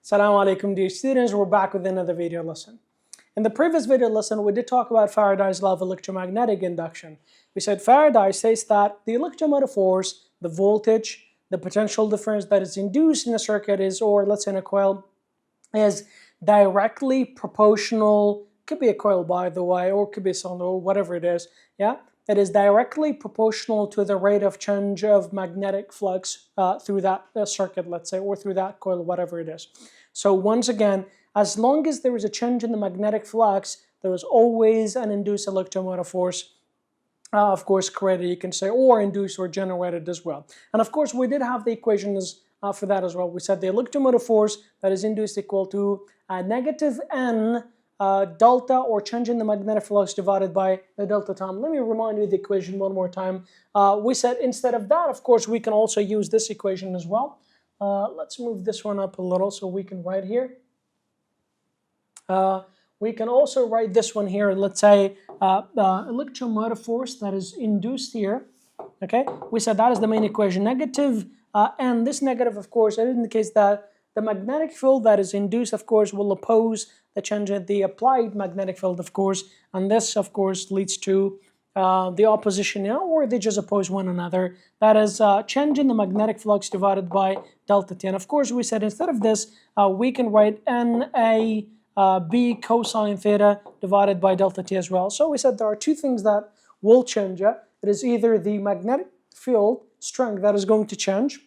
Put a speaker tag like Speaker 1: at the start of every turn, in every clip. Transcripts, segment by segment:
Speaker 1: Assalamu alaikum dear students, we're back with another video lesson. In the previous video lesson, we did talk about Faraday's law of electromagnetic induction. We said Faraday says that the electromotive force, the voltage, the potential difference that is induced in a circuit is, or let's say in a coil, is directly proportional, could be a coil by the way, or could be a cylinder, or whatever it is, yeah? It is directly proportional to the rate of change of magnetic flux through that circuit, let's say, or through that coil, whatever it is. So once again, as long as there is a change in the magnetic flux, there is always an induced electromotive force, of course, created, you can say, or induced or generated as well. And of course, we did have the equations for that as well. We said the electromotive force that is induced equal to negative N delta, or change in the magnetic flux, divided by the delta time. Let me remind you the equation one more time. We said instead of that, of course, we can also use this equation as well. Let's move this one up a little so we can write here. We can also write this one here. Let's say electromotive force that is induced here. Okay, we said that is the main equation. Negative and this negative, of course, it indicates that the magnetic field that is induced, of course, will oppose the change in the applied magnetic field, of course, and this, of course, leads to the opposition, or they just oppose one another. That is change in the magnetic flux divided by delta T. And of course, we said instead of this, we can write NA B cosine theta divided by delta T as well. So we said there are two things that will change. It is either the magnetic field strength that is going to change.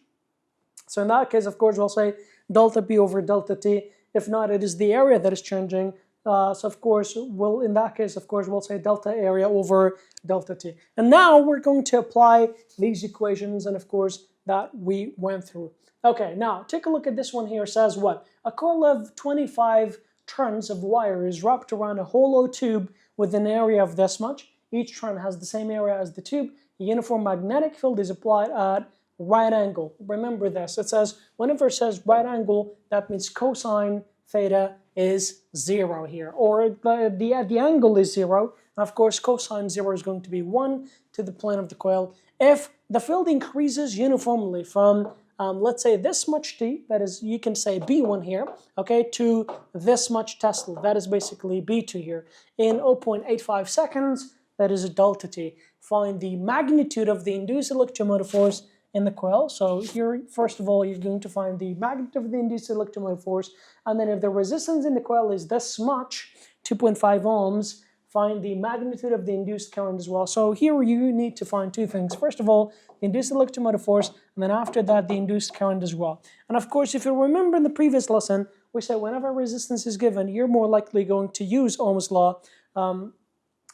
Speaker 1: So in that case, of course, we'll say delta P over delta T. If not, it is the area that is changing. So of course, in that case, of course, we'll say delta area over delta T. And now we're going to apply these equations, and of course, that we went through. Okay, now take a look at this one here. It says what? A coil of 25 turns of wire is wrapped around a hollow tube with an area of this much. Each turn has the same area as the tube. A uniform magnetic field is applied at right angle. Remember this. It says, whenever it says right angle, that means cosine theta is 0 here, or the angle is 0. And of course, cosine 0 is going to be 1 to the plane of the coil. If the field increases uniformly from, let's say, this much T, that is, you can say B1 here, okay, to this much Tesla, that is basically B2 here, in 0.85 seconds, that is a delta T. Find the magnitude of the induced electromotive force in the coil. So here, first of all, you're going to find the magnitude of the induced electromotive force, and then if the resistance in the coil is this much, 2.5 ohms, find the magnitude of the induced current as well. So here you need to find two things. First of all, the induced electromotive force, and then after that, the induced current as well. And of course, if you remember in the previous lesson, we said whenever resistance is given, you're more likely going to use Ohm's law,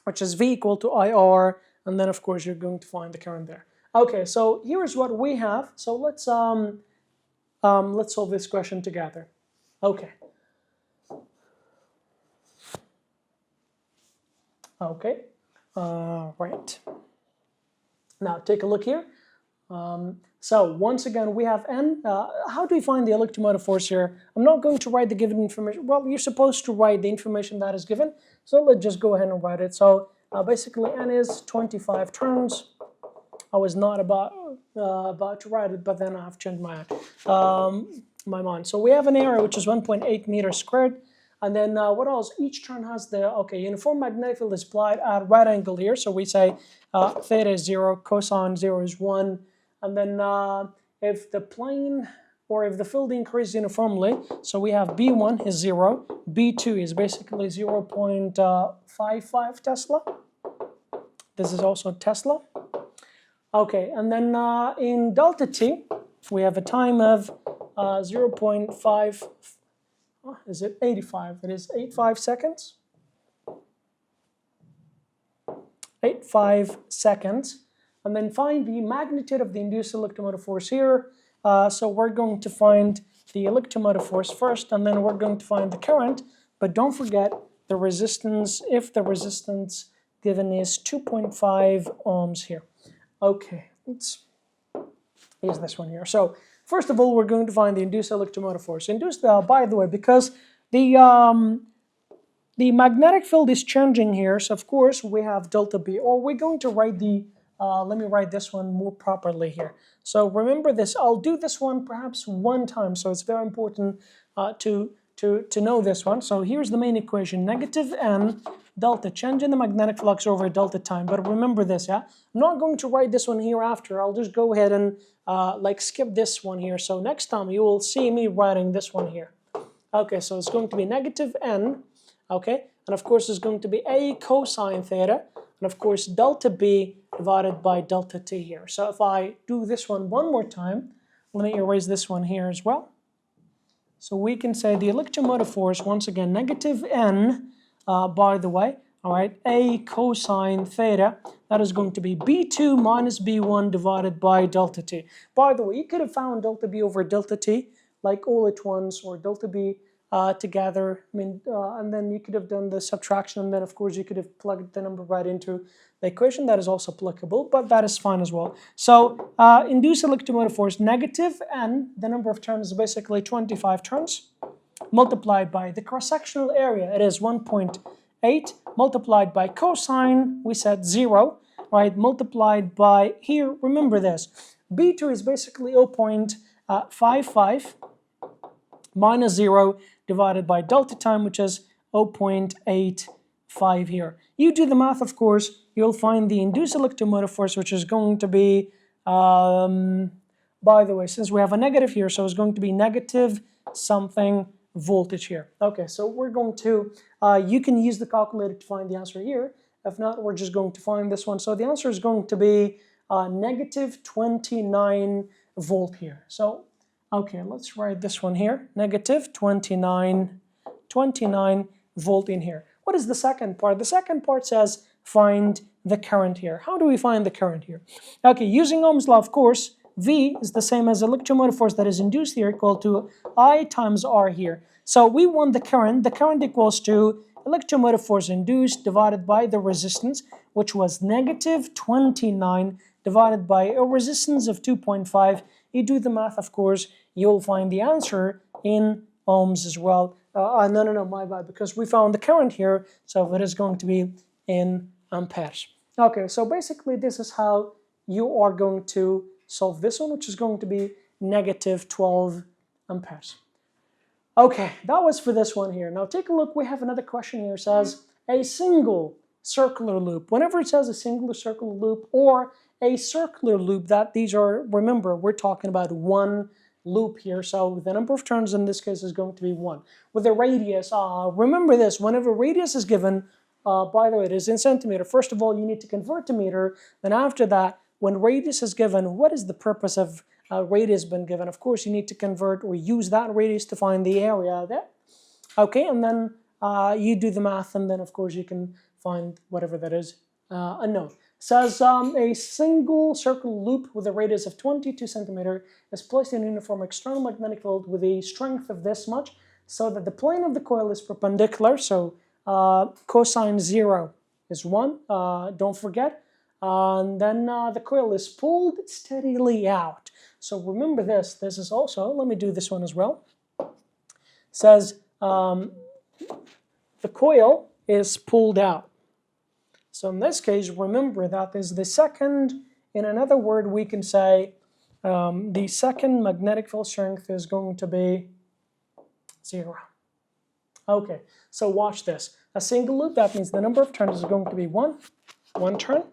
Speaker 1: which is V equal to IR, and then of course you're going to find the current there. Okay, so here's what we have. So let's solve this question together. Okay. Okay. Right. Now take a look here. So once again, we have N. How do we find the electromotive force here? I'm not going to write the given information. Well, you're supposed to write the information that is given. So let's just go ahead and write it. So basically, N is 25 turns. I was not about to write it, but then I have changed my mind. So we have an area which is 1.8 meters squared, and then what else? Each turn has the uniform magnetic field is applied at right angle here. So we say theta is 0, cosine 0 is 1, and then if the plane or if the field increases uniformly, so we have B1 is 0, B2 is basically 0.55 Tesla. This is also Tesla. Okay, and then in delta T, we have a time of 0.5, is it 85? It is 85 seconds. 85 seconds. And then find the magnitude of the induced electromotive force here. So we're going to find the electromotive force first, and then we're going to find the current. But don't forget the resistance, if the resistance given is 2.5 ohms here. Okay, let's use this one here. So first of all, we're going to find the induced electromotive force. Induced, by the way, because the magnetic field is changing here, so of course we have delta B, or we're going to write the, let me write this one more properly here. So remember this, I'll do this one perhaps one time, so it's very important to know this one. So here's the main equation, negative n delta, change in the magnetic flux over delta time. But remember this, yeah? I'm not going to write this one here after. I'll just go ahead and like skip this one here. So next time you will see me writing this one here. Okay, so it's going to be negative n, okay? And of course it's going to be a cosine theta, and of course delta b divided by delta t here. So if I do this one more time, let me erase this one here as well. So we can say the electromotive force, once again, negative n, by the way, all right, a cosine theta, that is going to be b2 minus b1 divided by delta t. By the way, you could have found delta b over delta t, like all at once, or delta b together. I mean, and then you could have done the subtraction, and then of course you could have plugged the number right into the equation. That is also applicable, but that is fine as well. So induced electromotive force, negative n, the number of turns is basically 25 turns, multiplied by the cross-sectional area, it is 1.8, multiplied by cosine, we said 0, right, multiplied by, here, remember this, B2 is basically 0.55 minus 0 divided by delta time, which is 0.85 here. You do the math, of course, you'll find the induced electromotive force, which is going to be, by the way, since we have a negative here, so it's going to be negative something voltage here. Okay, so we're going to, you can use the calculator to find the answer here. If not, we're just going to find this one. So the answer is going to be negative 29 volt here. So, okay, let's write this one here, negative 29 volt in here. What is the second part? The second part says find the current here. How do we find the current here? Okay, using Ohm's law, of course, V is the same as electromotive force that is induced here equal to I times R here. So we want the current. The current equals to electromotive force induced divided by the resistance, which was negative 29 divided by a resistance of 2.5. You do the math, of course, you'll find the answer in ohms as well. No, my bad, because we found the current here, so it is going to be in amperes. Okay, so basically this is how you are going to solve this one, which is going to be negative 12 amperes. Okay, that was for this one here. Now take a look, we have another question here. It says a single circular loop. Whenever it says a singular circular loop or a circular loop, that these are, remember, we're talking about one loop here, so the number of turns in this case is going to be 1. With a radius, remember this, whenever radius is given, by the way, it is in centimeter. First of all, you need to convert to meter. Then after that, when radius is given, what is the purpose of radius been given? Of course, you need to convert or use that radius to find the area there. Okay, and then you do the math, and then of course you can find whatever that is unknown. Says a single circular loop with a radius of 22 centimeter is placed in a uniform external magnetic field with a strength of this much, so that the plane of the coil is perpendicular. So cosine 0 is 1, don't forget. And then the coil is pulled steadily out. So remember this. This is also, let me do this one as well. Says the coil is pulled out. So in this case, remember that is the second, in another word, we can say the second magnetic field strength is going to be 0. Okay, so watch this. A single loop, that means the number of turns is going to be 1 turn.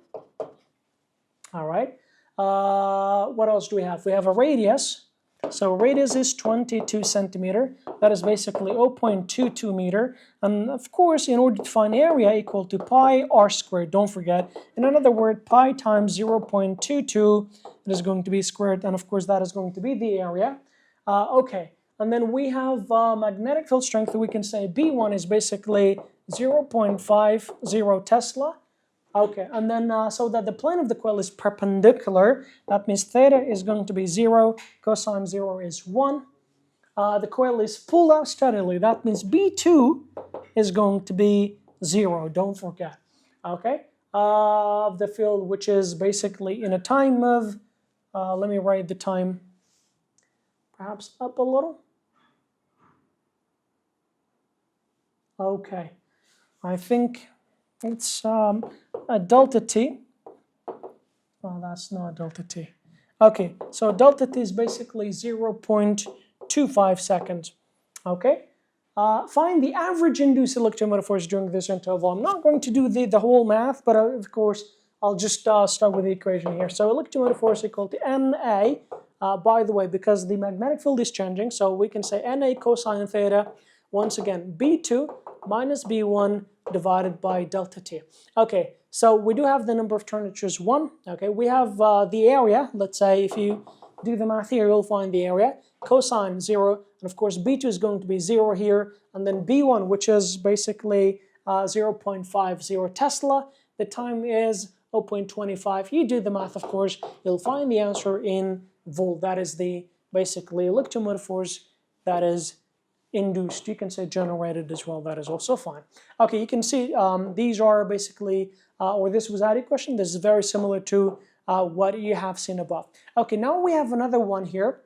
Speaker 1: All right. What else do we have? We have a radius. So radius is 22 centimeter. That is basically 0.22 meter. And of course, in order to find area equal to pi r squared, don't forget. In another word, pi times 0.22, it is going to be squared. And of course, that is going to be the area. Okay. And then we have magnetic field strength. We can say B1 is basically 0.50 Tesla. Okay, and then so that the plane of the coil is perpendicular, that means theta is going to be 0, cosine 0 is 1. The coil is pulled out steadily, that means B2 is going to be 0, don't forget. Okay, the field, which is basically in a time of, let me write the time perhaps up a little. Okay, I think it's a delta t. Oh, that's not delta t. Okay, so delta t is basically 0.25 seconds. Okay. Find the average induced electromotive force during this interval. I'm not going to do the whole math, but of course, I'll just start with the equation here. So electromotive force equal to NA, by the way, because the magnetic field is changing, so we can say NA cosine theta, once again, B2 minus B1 divided by delta T. Okay, so we do have the number of turns, which is 1. Okay, we have the area. Let's say if you do the math here, you'll find the area. Cosine 0, and of course B2 is going to be 0 here, and then B1, which is basically 0.50 Tesla. The time is 0.25. You do the math, of course, you'll find the answer in volt. That is the basically electromotive force that is induced. You can say generated as well. That is also fine. Okay, you can see these are basically, or this was added question. This is very similar to what you have seen above. Okay, now we have another one here.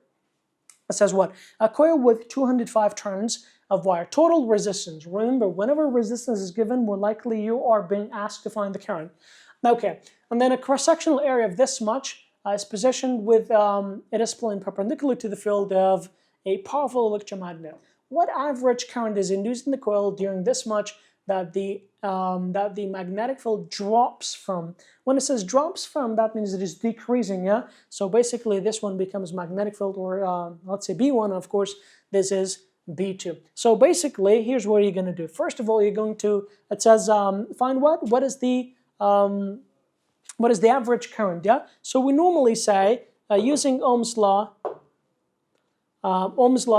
Speaker 1: It says what? A coil with 205 turns of wire. Total resistance. Remember, whenever resistance is given, more likely you are being asked to find the current. Okay, and then a cross-sectional area of this much is positioned with it is pulling perpendicular to the field of a powerful electromagnet. What average current is induced in the coil during this much that the magnetic field drops from? When it says drops from, that means it is decreasing, yeah? So basically this one becomes magnetic field, or let's say B1, of course, this is B2. So basically, here's what you're going to do. First of all, you're going to, it says, find what? What is the average current, yeah? So we normally say, using Ohm's law,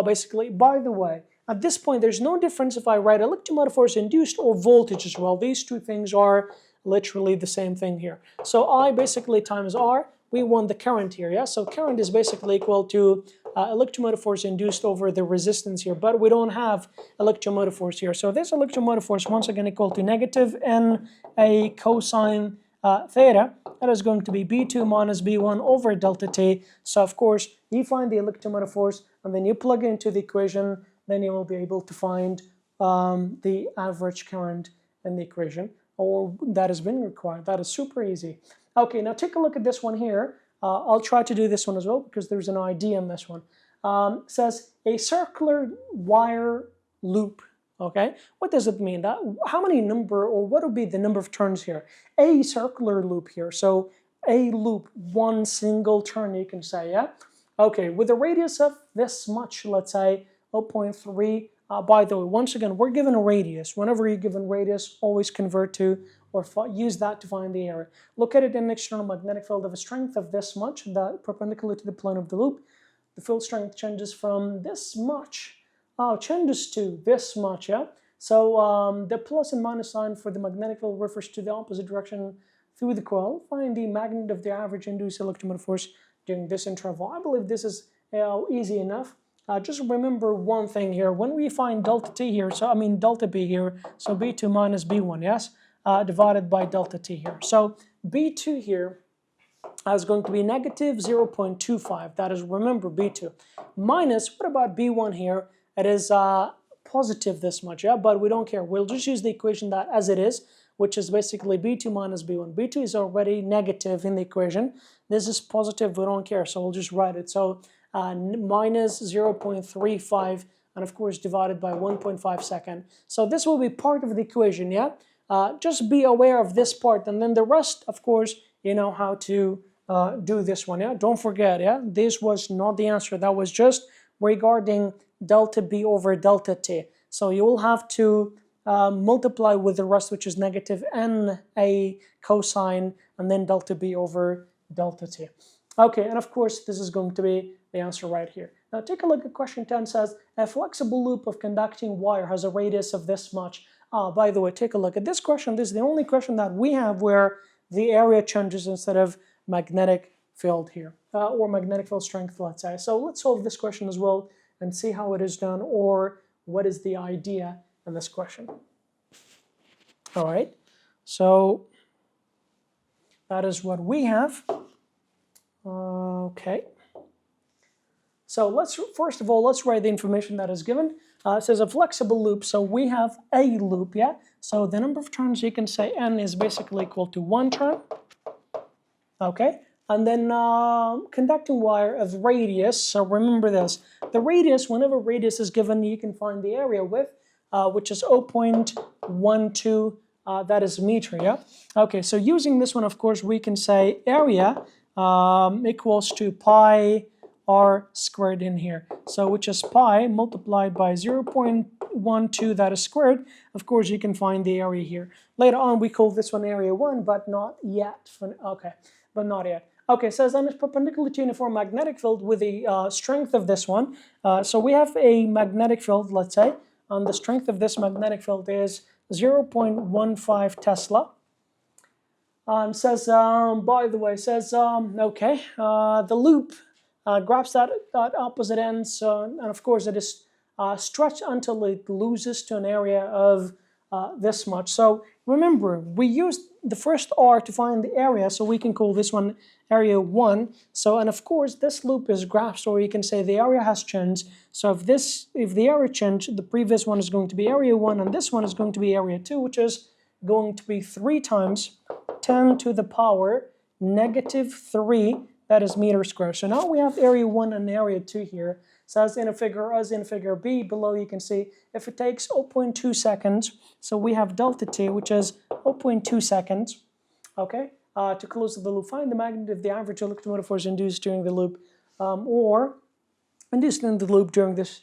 Speaker 1: basically, by the way, at this point, there's no difference if I write electromotive force induced or voltage as well. These two things are literally the same thing here. So I basically times R, we want the current here, yeah? So current is basically equal to electromotive force induced over the resistance here, but we don't have electromotive force here. So this electromotive force, once again, equal to negative NA cosine theta. That is going to be B2 minus B1 over delta T. So of course, you find the electromotive force, and then you plug it into the equation, then you will be able to find the average current in the equation, or that has been required. That is super easy. Okay, now take a look at this one here. I'll try to do this one as well because there's an idea in this one. It says a circular wire loop. Okay, what does it mean? How many number, or what would be the number of turns here? A circular loop here. So a loop, one single turn, you can say, yeah? Okay, with a radius of this much, let's say 0.3. By the way, once again, we're given a radius. Whenever you're given radius, always convert to, or use that to find the area. Look at it in an external magnetic field of a strength of this much, that perpendicular to the plane of the loop. The field strength changes from this much, changes to this much, yeah? So the plus and minus sign for the magnetic field refers to the opposite direction through the coil. Find the magnitude of the average induced electromotive force during this interval. I believe this is easy enough. Just remember one thing here. When we find delta T here, so I mean delta B here, so B2 minus B1, yes? Divided by delta T here. So B2 here is going to be negative 0.25. That is, remember, B2. Minus, what about B1 here? It is positive this much, yeah? But we don't care. We'll just use the equation that as it is, which is basically B2 minus B1. B2 is already negative in the equation. This is positive, we don't care, so we'll just write it. So minus 0.35, and of course divided by 1.5 second. So this will be part of the equation, yeah? Just be aware of this part, and then the rest, of course, you know how to do this one, yeah? Don't forget, yeah? This was not the answer. That was just regarding delta B over delta T. So you will have to multiply with the rest, which is negative NA cosine, and then delta B over delta T. Okay, and of course, this is going to be the answer right here. Now take a look at question 10. Says a flexible loop of conducting wire has a radius of this much. By the way, take a look at this question. This is the only question that we have where the area changes instead of magnetic field here, or magnetic field strength, let's say. So let's solve this question as well and see how it is done, or what is the idea in this question. All right, so that is what we have. Okay. So let's, first of all, let's write the information that is given. It says a flexible loop, so we have a loop, yeah? So the number of turns, you can say n is basically equal to 1 turn, okay? And then conducting wire of radius, so remember this, The radius, whenever radius is given, you can find the area with, which is 0.12, that is meter, yeah? Okay, so using this one, of course, we can say area equals to pi r squared in here. So which is pi multiplied by 0.12, that is squared. Of course, you can find the area here. Later on, we call this one area 1, but not yet. Okay, but not yet. Okay, says then it's perpendicular to uniform magnetic field with the strength of this one. So we have a magnetic field, let's say, and the strength of this magnetic field is 0.15 Tesla. Says, by the way, says, okay, the loop grabs that opposite end, and of course it is stretched until it loses to an area of this much. So remember, we used the first r to find the area, so we can call this one area 1. So, and of course, this loop is grasped, or you can say the area has changed. So if the area changed, the previous one is going to be area 1, and this one is going to be area 2, which is going to be 3 times 10 to the power negative 3, that is meter squared. So now we have area 1 and area 2 here. So as in figure B, below you can see if it takes 0.2 seconds, so we have delta T, which is 0.2 seconds, okay, to close the loop. Find the magnitude of the average electromotive force induced during the loop, or induced in the loop during this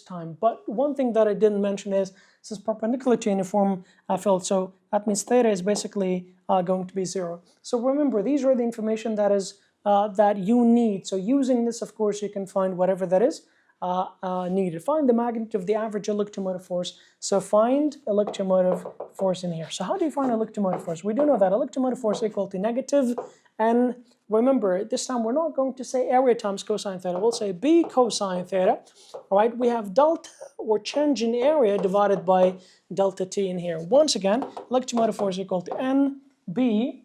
Speaker 1: time. But one thing that I didn't mention is this is perpendicular to uniform field, so that means theta is basically going to be 0. So remember, these are the information that is that you need. So using this, of course, you can find whatever that is needed. Find the magnitude of the average electromotive force. So find electromotive force in here. So how do you find electromotive force? We do know that electromotive force equal to negative, and remember, this time we're not going to say area times cosine theta. We'll say B cosine theta. All right, we have delta, or change in area, divided by delta T in here. Once again, electromotive force equal to NB.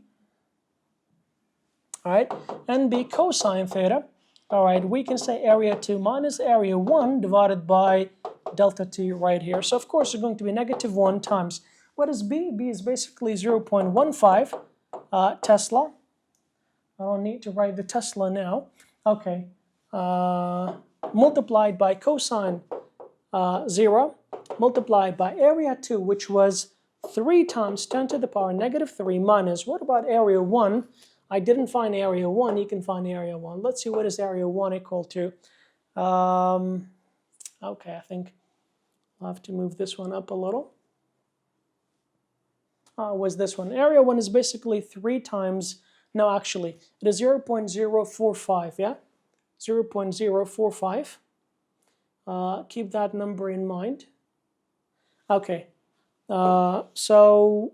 Speaker 1: All right, NB cosine theta. All right, we can say area 2 minus area 1 divided by delta T right here. So of course it's going to be negative 1 times, what is B? B is basically 0.15 Tesla. I don't need to write the Tesla now. Okay, multiplied by cosine 0, multiplied by area 2, which was 3 times 10 to the power negative 3, minus, what about area 1? I didn't find area 1, you can find area 1. Let's see what is area 1 equal to. Okay, I think I'll have to move this one up a little. Was this one. Area 1 is basically 3 times, no, actually, it is 0.045, yeah? 0.045. Keep that number in mind. Okay, so,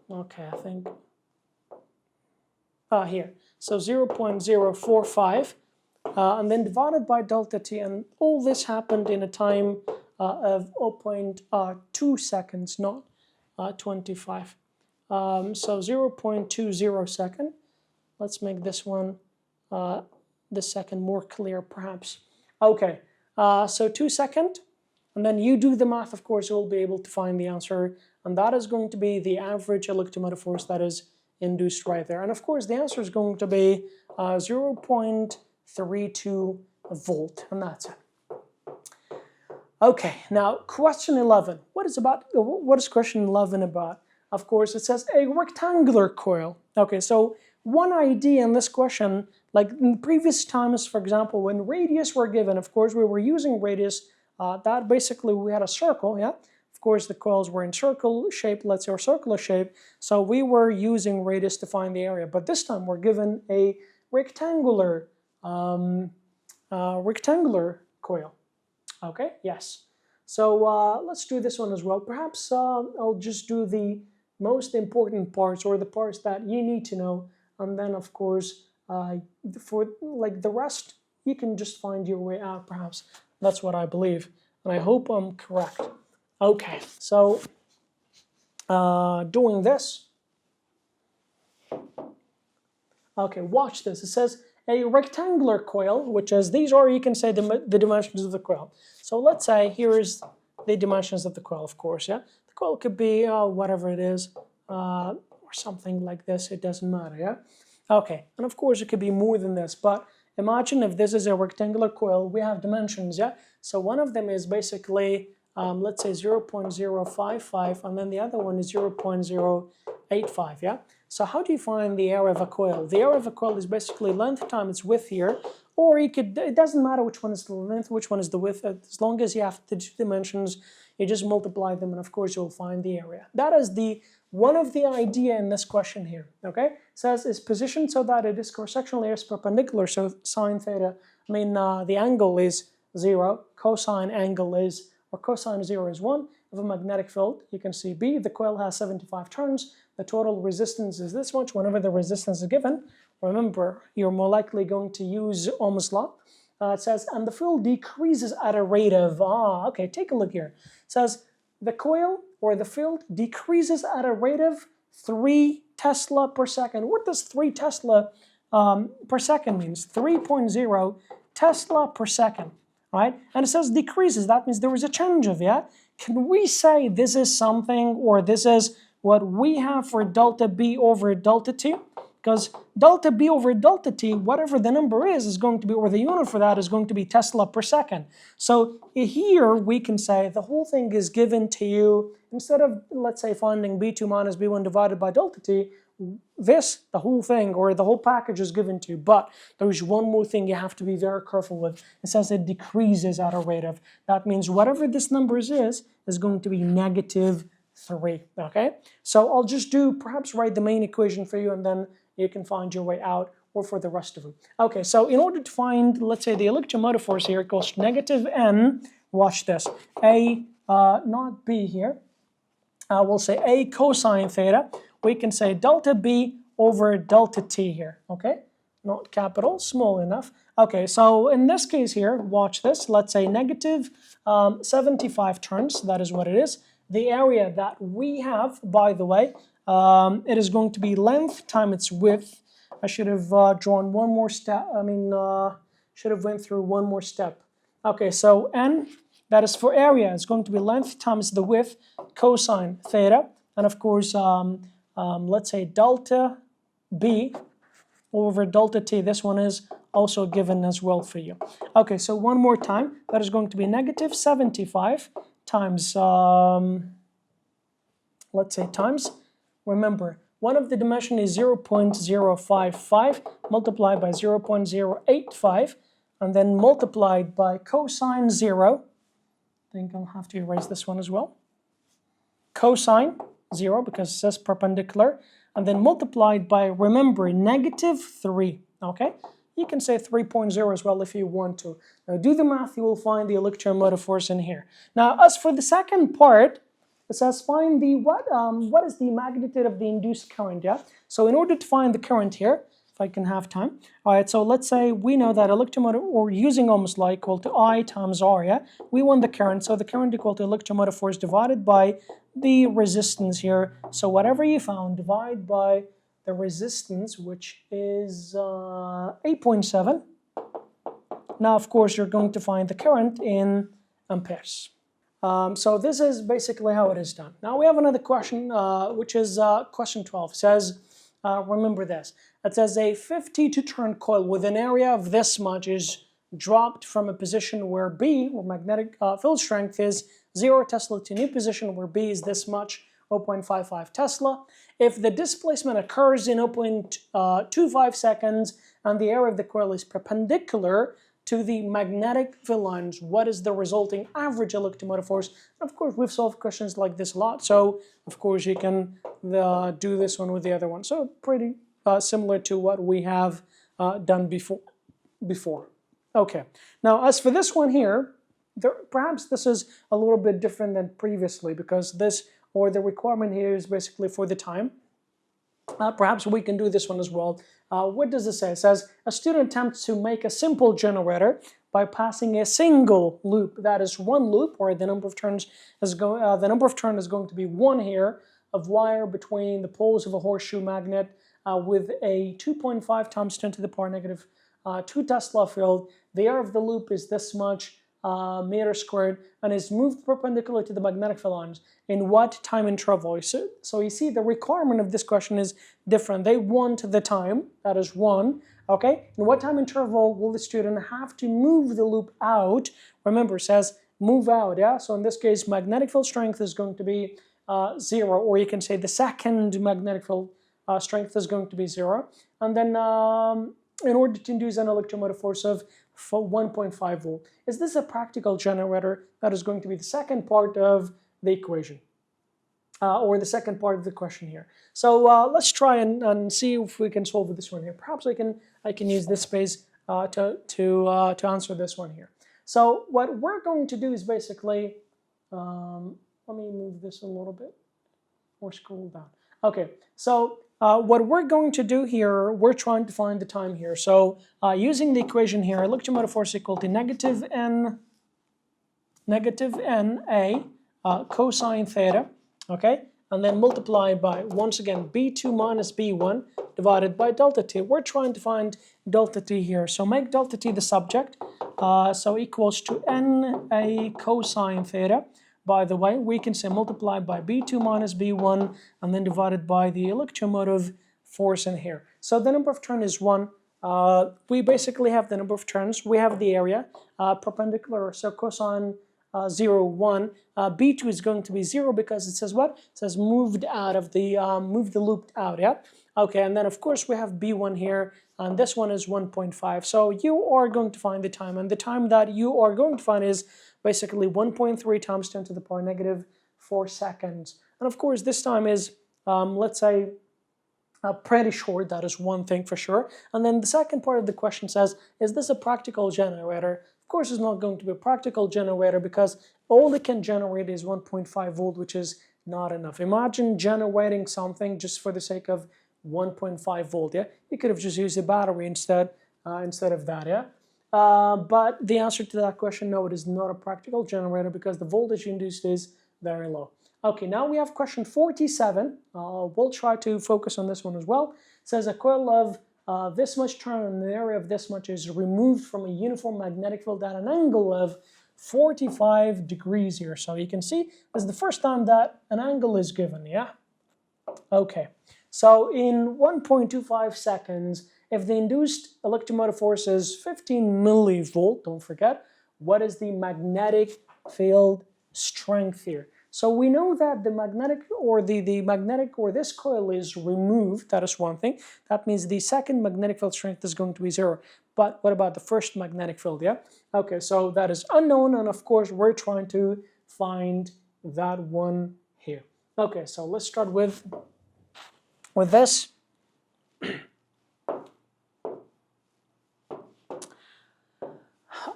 Speaker 1: okay, I think, here, so 0.045, and then divided by delta T, and all this happened in a time of 0.2 seconds, not 25. So 0.20 second. Let's make this one, the second, more clear perhaps. Okay, so 2 seconds, and then you do the math, of course, you'll be able to find the answer, and that is going to be the average electromotive force that is induced right there. And of course, the answer is going to be 0.32 volt, and that's it. Okay, now question 11. What is question 11 about? Of course, it says a rectangular coil. Okay, so one idea in this question, like in previous times, for example, when radius were given, of course, we were using radius, that basically we had a circle, yeah? Of course, the coils were in circle shape, let's say, or circular shape, so we were using radius to find the area. But this time we're given a rectangular coil. Okay, yes. So let's do this one as well. Perhaps I'll just do the most important parts, or the parts that you need to know, and then of course for like the rest you can just find your way out, perhaps. That's what I believe, and I hope I'm correct. Okay, so doing this. Okay, watch this. It says a rectangular coil, which is, these are, you can say, the dimensions of the coil. So let's say here is the dimensions of the coil, of course, yeah? The coil could be whatever it is, or something like this, it doesn't matter, yeah? Okay, and of course it could be more than this, but imagine if this is a rectangular coil, we have dimensions, yeah? So one of them is basically, let's say 0.055, and then the other one is 0.085, yeah? So how do you find the area of a coil? The area of a coil is basically length times its width here, or you could, it doesn't matter which one is the length, which one is the width, as long as you have the two dimensions, you just multiply them, and of course you'll find the area. That is the one of the idea in this question here, okay? It says is positioned so that it is cross-sectional area is perpendicular, so sine theta, the angle is 0, cosine angle is, or cosine 0 is 1 of a magnetic field. You can see B, the coil has 75 turns, the total resistance is this much. Whenever the resistance is given, remember, you're more likely going to use Ohm's law. It says, and the field decreases at a rate of, okay, take a look here. It says, the coil or the field decreases at a rate of 3 Tesla per second. What does 3 Tesla per second means? 3.0 Tesla per second, right? And it says decreases, that means there is a change of, yeah? Can we say this is something, or this is what we have for delta B over delta T? Because delta B over delta T, whatever the number is going to be, or the unit for that is going to be Tesla per second. So here we can say the whole thing is given to you, instead of, let's say, finding B2 minus B1 divided by delta T, the whole thing, or the whole package is given to you. But there is one more thing you have to be very careful with. It says it decreases at a rate of. That means whatever this number is going to be negative 3, okay? So I'll just perhaps write the main equation for you, and then you can find your way out, or for the rest of them. Okay, so in order to find, let's say, the electromotive force here equals negative N, watch this, A, not B here, we'll say A cosine theta, we can say delta B over delta T here, okay? Not capital, small enough. Okay, so in this case here, watch this, let's say negative 75 turns, that is what it is. The area that we have, by the way, it is going to be length times its width. I should have drawn one more step. Should have went through one more step. Okay, so N, that is for area, is going to be length times the width, cosine theta. And of course, let's say delta B over delta T. This one is also given as well for you. Okay, so one more time. That is going to be negative 75 times, let's say times, remember, one of the dimension is 0.055 multiplied by 0.085, and then multiplied by cosine 0. I think I'll have to erase this one as well. Cosine 0, because it says perpendicular, and then multiplied by, remember, negative 3, okay? You can say 3.0 as well if you want to. Now do the math, you will find the electromotive force in here. Now as for the second part, it says find the, what is the magnitude of the induced current, yeah? So in order to find the current here, if I can have time. All right, so let's say we know that electromotive, or using Ohm's law, equal to I times R, yeah? We want the current, so the current equal to electromotive force divided by the resistance here. So whatever you found, divide by the resistance, which is 8.7. Now, of course, you're going to find the current in amperes. So this is basically how it is done. Now we have another question, which is question 12. It says, remember this. It says a 52-turn coil with an area of this much is dropped from a position where B, or magnetic field strength, is 0 Tesla to a new position where B is this much, 0.55 Tesla. If the displacement occurs in 0.25 seconds and the area of the coil is perpendicular to the magnetic field lines, what is the resulting average electromotive force? And of course, we've solved questions like this a lot, so of course you can do this one with the other one. So pretty similar to what we have done before. Okay, now as for this one here, perhaps this is a little bit different than previously, because this, or the requirement here, is basically for the time. Perhaps we can do this one as well. What does it say? It says a student attempts to make a simple generator by passing a single loop. That is one loop, or the number of turns is going to be 1 here of wire between the poles of a horseshoe magnet with a 2.5 times 10 to the power negative 2 Tesla field. The area of the loop is this much. meter squared and is moved perpendicular to the magnetic field lines in what time interval? So you see the requirement of this question is different. They want the time, that is 1, okay? In what time interval will the student have to move the loop out? Remember, it says move out, yeah? So in this case, magnetic field strength is going to be 0, or you can say the second magnetic field strength is going to be 0. And then in order to induce an electromotive force of 1.5 volt. Is this a practical generator? That is going to be the second part of the equation, or the second part of the question here. So let's try and see if we can solve this one here. Perhaps I can use this space to answer this one here. So what we're going to do is basically, let me move this a little bit or scroll down. Okay, so what we're going to do here, we're trying to find the time here. So using the equation here, electromotive force equal to negative n a cosine theta, okay? And then multiply by, once again, b2 minus b1 divided by delta t. We're trying to find delta t here. So make delta t the subject. So equals to n a cosine theta. By the way, we can say multiply by b2 minus b1 and then divided by the electromotive force in here. So the number of turns is 1. We basically have the number of turns. We have the area perpendicular, so cosine 0, 1. B2 is going to be 0 because it says what? It says moved out of the, move the loop out, yeah? Okay, and then of course we have B1 here, and this one is 1.5. So you are going to find the time, and the time that you are going to find is basically 1.3 times 10 to the power negative 4 seconds. And of course this time is, let's say, pretty short. That is one thing for sure. And then the second part of the question says, is this a practical generator? Of course it's not going to be a practical generator because all it can generate is 1.5 volt, which is not enough. Imagine generating something just for the sake of 1.5 volt, yeah? You could have just used a battery instead of that, yeah? But the answer to that question, no, it is not a practical generator because the voltage induced is very low. Okay, now we have question 47. We'll try to focus on this one as well. It says a coil of this much turn and the area of this much is removed from a uniform magnetic field at an angle of 45 degrees here. So you can see this is the first time that an angle is given, yeah? Okay, so in 1.25 seconds, if the induced electromotive force is 15 millivolt, don't forget, what is the magnetic field strength here? So we know that the magnetic or this coil is removed. That is one thing. That means the second magnetic field strength is going to be 0. But what about the first magnetic field, yeah? Okay, so that is unknown, and of course we're trying to find that one here. Okay, so let's start with this.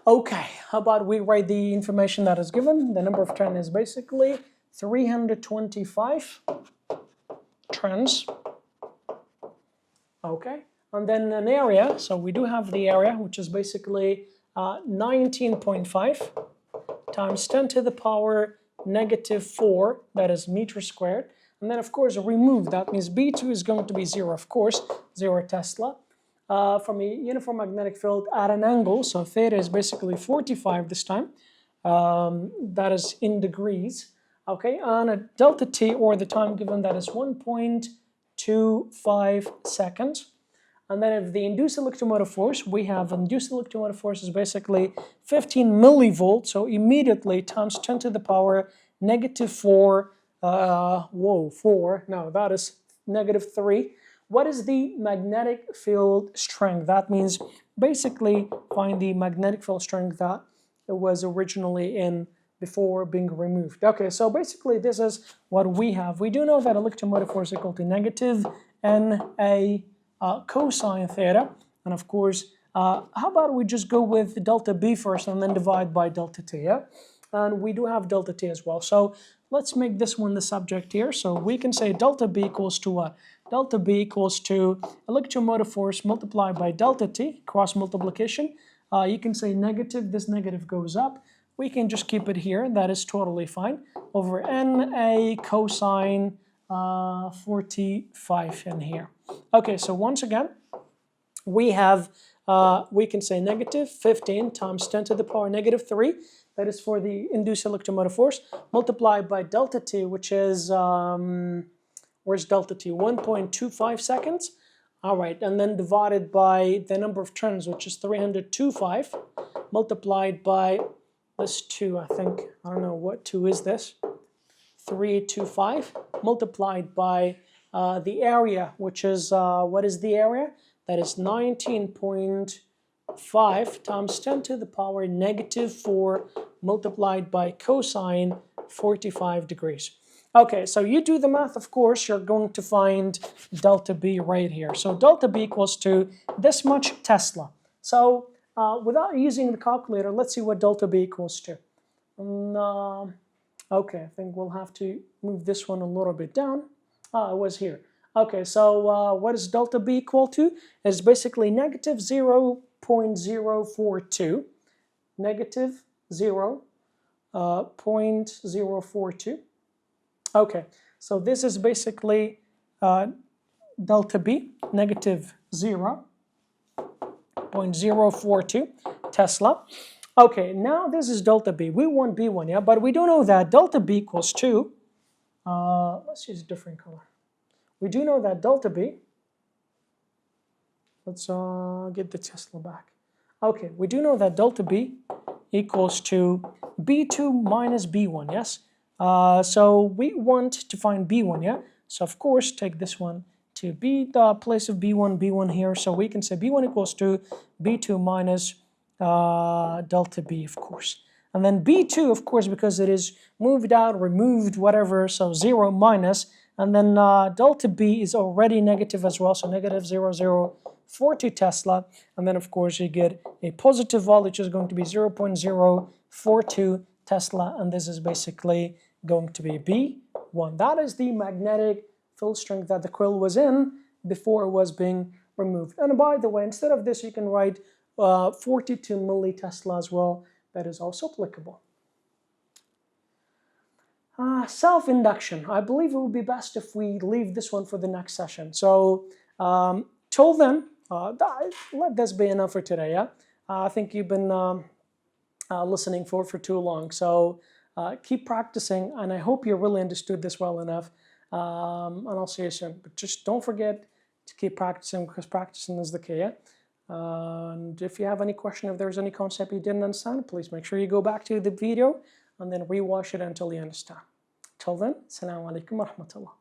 Speaker 1: Okay, how about we write the information that is given? The number of turns is basically 325 turns. Okay, and then an area, so we do have the area, which is basically 19.5 times 10 to the power negative 4, that is meter squared. And then of course remove, that means B2 is going to be 0, of course, 0 Tesla. From a uniform magnetic field at an angle, so theta is basically 45 this time, that is in degrees, okay, and a delta t, or the time given, that is 1.25 seconds. And then if the induced electromotive force, we have induced electromotive force is basically 15 millivolts, so immediately times 10 to the power negative 4, no, that is negative 3. What is the magnetic field strength? That means basically find the magnetic field strength that it was originally in before being removed. Okay, so basically this is what we have. We do know that electromotive force equal to negative NA cosine theta. And of course, how about we just go with delta B first and then divide by delta T, yeah? And we do have delta T as well. So let's make this one the subject here. So we can say delta B equals to what? Delta B equals to electromotive force multiplied by delta T, cross multiplication. You can say negative, this negative goes up. We can just keep it here, that is totally fine, over NA cosine 45 in here. Okay, so once again, we have we can say negative 15 times 10 to the power negative 3. That is for the induced electromotive force, multiplied by delta T, which is, where's delta T? 1.25 seconds. All right, and then divided by the number of turns, which is 325, multiplied by this 2, I think. I don't know what 2 is this. 325, multiplied by the area, which is, what is the area? That is 19.5 times 10 to the power negative 4 multiplied by cosine 45 degrees. Okay, so you do the math, of course, you're going to find delta B right here. So delta B equals to this much Tesla. So without using the calculator, let's see what delta B equals to. Okay, I think we'll have to move this one a little bit down. It was here. Okay, so what is delta B equal to? It's basically negative 0.042. Negative 0.042. Okay, so this is basically delta B, negative 0.042 Tesla. Okay, now this is delta B. We want B1, yeah, but we don't know that delta B equals to, let's use a different color. We do know that delta B, let's get the Tesla back. Okay, we do know that delta B equals to B2 minus B1, yes? So we want to find B1, yeah? So of course, take this one to be the place of B1 here. So we can say B1 equals to B2 minus delta B, of course. And then B2, of course, because it is moved out, removed, whatever, so 0 minus. And then delta B is already negative as well, so negative 0.042 Tesla. And then, of course, you get a positive value, which is going to be 0.042 Tesla. And this is basically going to be B1. That is the magnetic field strength that the coil was in before it was being removed. And by the way, instead of this, you can write 42 millitesla as well. That is also applicable. Self-induction. I believe it would be best if we leave this one for the next session. So till then, let this be enough for today. Yeah, I think you've been listening for too long. So keep practicing, and I hope you really understood this well enough. And I'll see you soon. But just don't forget to keep practicing, because practicing is the key. Yeah? And if you have any question, if there's any concept you didn't understand, please make sure you go back to the video and then rewatch it until you understand. Till then, Assalamu alaikum wa rahmatullah.